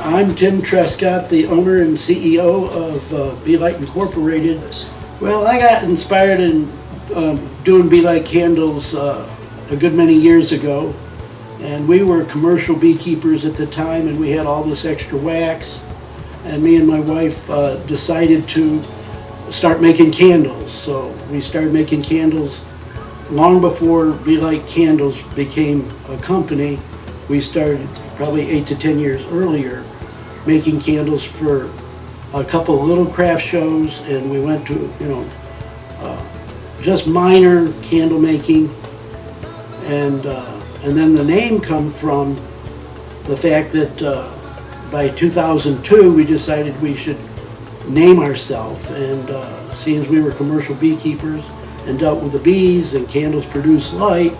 I'm Tim Trescott, the owner and CEO of Beelite Incorporated. Well, I got inspired in doing Beelite candles a good many years ago, and we were commercial beekeepers at the time, and we had all this extra wax, and me and my wife decided to start making candles. So we started making candles long before Beelite Candles became a company. We started probably 8 to 10 years earlier making candles for a couple of little craft shows, and we went to, just minor candle making, and then the name come from the fact that by 2002 we decided we should name ourselves, and seeing as we were commercial beekeepers and dealt with the bees and candles produce light,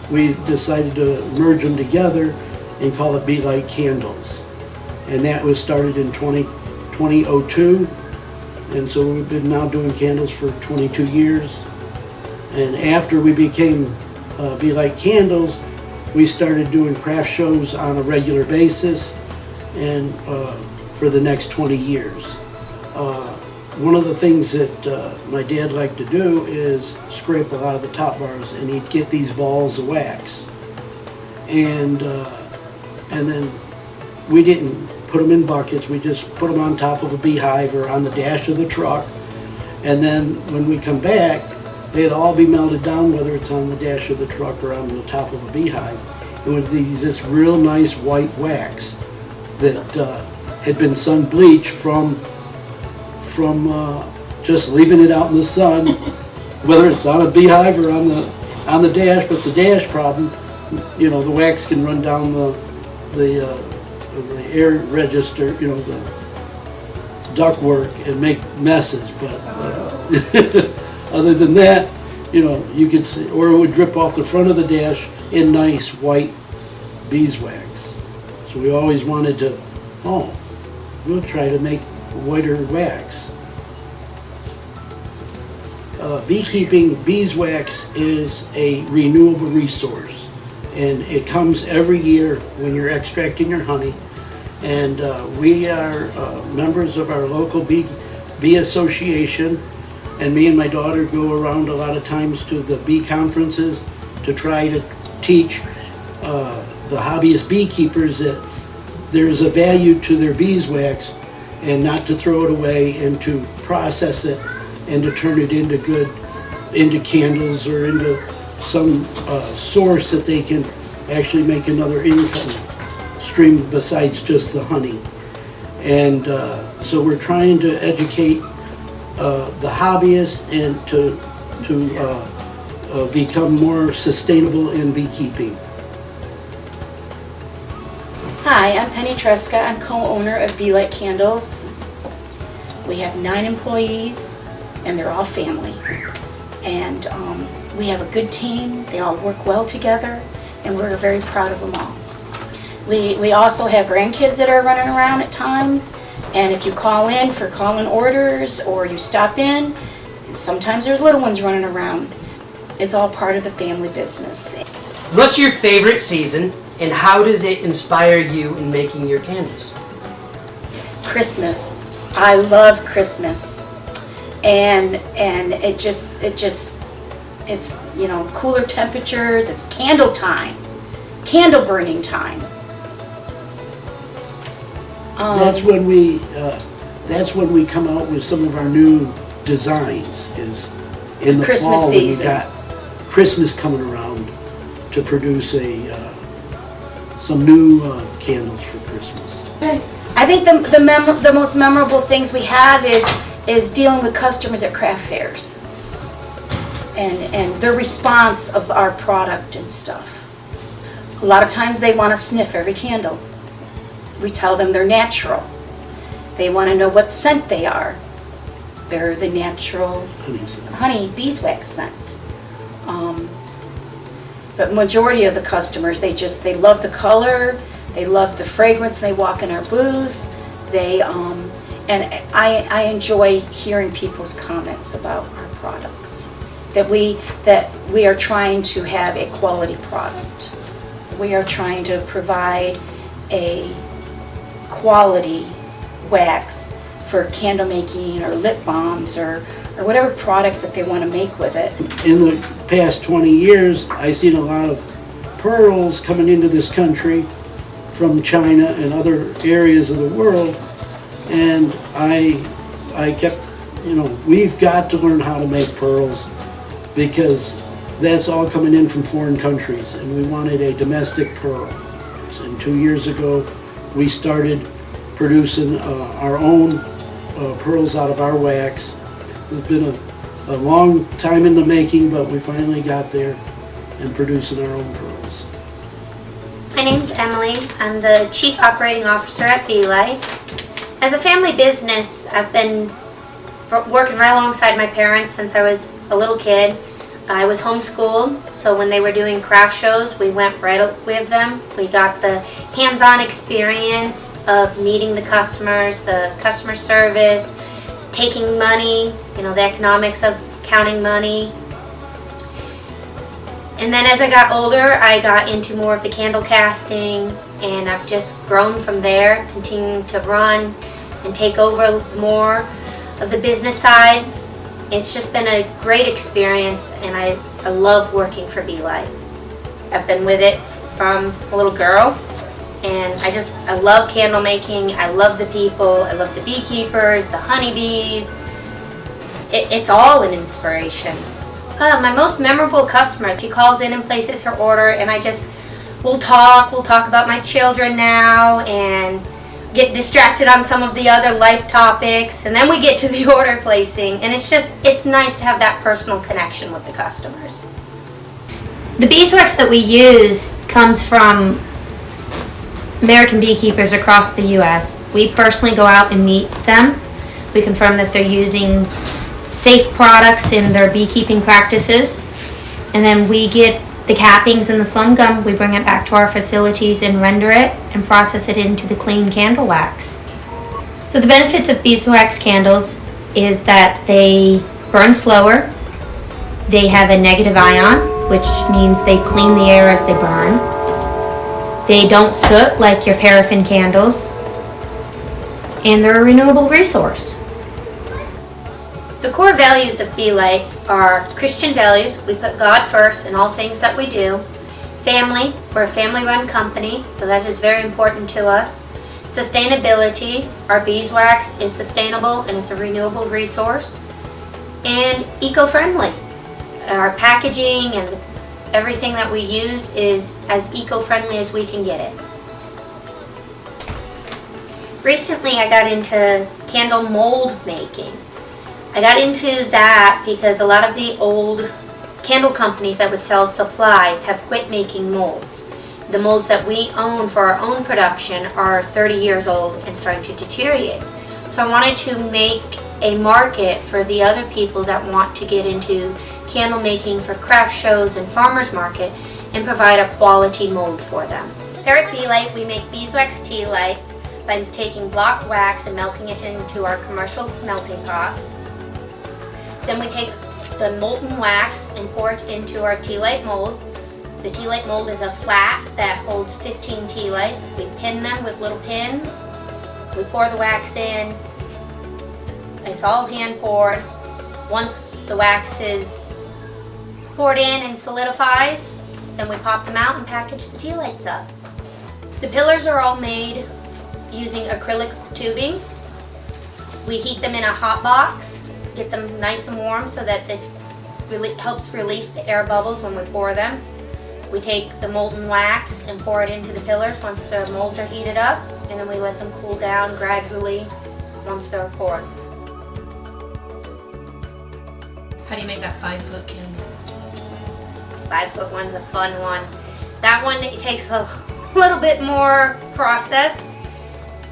we decided to merge them together and call it Beelite Candles. And that was started in 2002, and so we've been now doing candles for 22 years. And after we became Beelite Candles, we started doing craft shows on a regular basis, and for the next 20 years. One of the things that my dad liked to do is scrape a lot of the top bars, and he'd get these balls of wax. And then we didn't put them in buckets, we just put them on top of a beehive or on the dash of the truck. And then when we come back, they'd all be melted down, whether it's on the dash of the truck or on the top of a beehive. It was this real nice white wax that had been sun bleached from just leaving it out in the sun, whether it's on a beehive or on the dash. But the dash problem, the wax can run down the air register, the ductwork, and make messes. But other than that, you could see, or it would drip off the front of the dash in nice white beeswax. So we always wanted to, we'll try to make whiter wax. Beekeeping, beeswax is a renewable resource, and it comes every year when you're extracting your honey. And we are members of our local bee association, and me and my daughter go around a lot of times to the bee conferences to try to teach the hobbyist beekeepers that there's a value to their beeswax, and not to throw it away, and to process it and to turn it into candles or into some source that they can actually make another income stream besides just the honey. And so we're trying to educate the hobbyists and to become more sustainable in beekeeping. Hi, I'm Penny Trescott. I'm co-owner of Beelite Candles. We have 9 employees, and they're all family. And we have a good team. They all work well together, and we're very proud of them all. We also have grandkids that are running around at times, and if you call in for call-in orders or you stop in, sometimes there's little ones running around. It's all part of the family business. What's your favorite season, and how does it inspire you in making your candles? Christmas. I love Christmas. And it's cooler temperatures, it's candle time, candle burning time. That's when we come out with some of our new designs, is in the Christmas fall season. when we got Christmas coming around to produce some new candles for Christmas. I think the most memorable things we have is dealing with customers at craft fairs and their response of our product and stuff. A lot of times they want to sniff every candle. We tell them they're natural. They want to know what scent they are. They're the natural honey beeswax scent. But majority of the customers, they love the color, they love the fragrance. They walk in our booth. And I enjoy hearing people's comments about our products. That we are trying to have a quality product. We are trying to provide a quality wax for candle making or lip balms or whatever products that they want to make with it. In the past 20 years, I've seen a lot of pearls coming into this country from China and other areas of the world, and I kept, we've got to learn how to make pearls because that's all coming in from foreign countries, and we wanted a domestic pearl. And 2 years ago, we started producing our own pearls out of our wax. It's been a long time in the making, but we finally got there and producing our own pearls. My name's Emily. I'm the Chief Operating Officer at Beelite. As a family business, I've been working right alongside my parents since I was a little kid. I was homeschooled, so when they were doing craft shows, we went right up with them. We got the hands-on experience of meeting the customers, the customer service, taking money, the economics of counting money. And then as I got older, I got into more of the candle casting, and I've just grown from there, continuing to run and take over more of the business side. It's just been a great experience, and I love working for Beelite. I've been with it from a little girl, and I love candle making. I love the people. I love the beekeepers, the honeybees. It's all an inspiration. My most memorable customer, she calls in and places her order, and we'll talk about my children now and get distracted on some of the other life topics, and then we get to the order placing, and it's nice to have that personal connection with the customers. The beeswax that we use comes from American beekeepers across the U.S. We personally go out and meet them. We confirm that they're using safe products in their beekeeping practices, and then we get the cappings and the slum gum, we bring it back to our facilities and render it and process it into the clean candle wax. So the benefits of beeswax candles is that they burn slower, they have a negative ion, which means they clean the air as they burn. They don't soot like your paraffin candles, and they're a renewable resource. The core values of Beelite are Christian values. We put God first in all things that we do. Family, we're a family-run company, so that is very important to us. Sustainability, our beeswax is sustainable and it's a renewable resource. And eco-friendly. Our packaging and everything that we use is as eco-friendly as we can get it. Recently I got into candle mold making. I got into that because a lot of the old candle companies that would sell supplies have quit making molds. The molds that we own for our own production are 30 years old and starting to deteriorate. So I wanted to make a market for the other people that want to get into candle making for craft shows and farmers market and provide a quality mold for them. Here at Beelite, we make beeswax tea lights by taking block wax and melting it into our commercial melting pot. Then we take the molten wax and pour it into our tea light mold. The tea light mold is a flat that holds 15 tea lights. We pin them with little pins. We pour the wax in. It's all hand poured. Once the wax is poured in and solidifies, then we pop them out and package the tea lights up. The pillars are all made using acrylic tubing. We heat them in a hot box, get them nice and warm so that it really helps release the air bubbles when we pour them. We take the molten wax and pour it into the pillars once the molds are heated up, and then we let them cool down gradually once they're poured. How do you make that 5-foot candle? 5-foot one's a fun one. That one, it takes a little bit more process.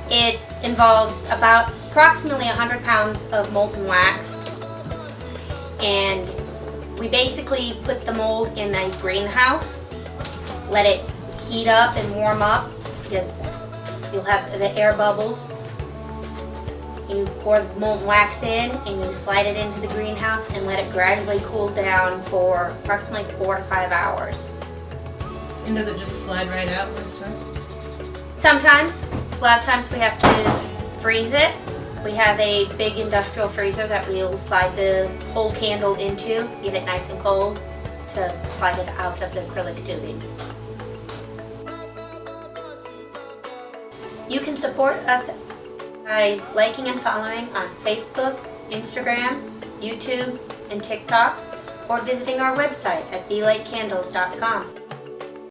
It involves about approximately 100 pounds of molten wax, and we basically put the mold in a greenhouse, let it heat up and warm up because you'll have the air bubbles. You pour the molten wax in and you slide it into the greenhouse and let it gradually cool down for approximately 4 to 5 hours. And does it just slide right out when it's done? Sometimes A lot of times we have to freeze it. We have a big industrial freezer that we'll slide the whole candle into, get it nice and cold, to slide it out of the acrylic tubing. You can support us by liking and following on Facebook, Instagram, YouTube, and TikTok, or visiting our website at beelitecandles.com.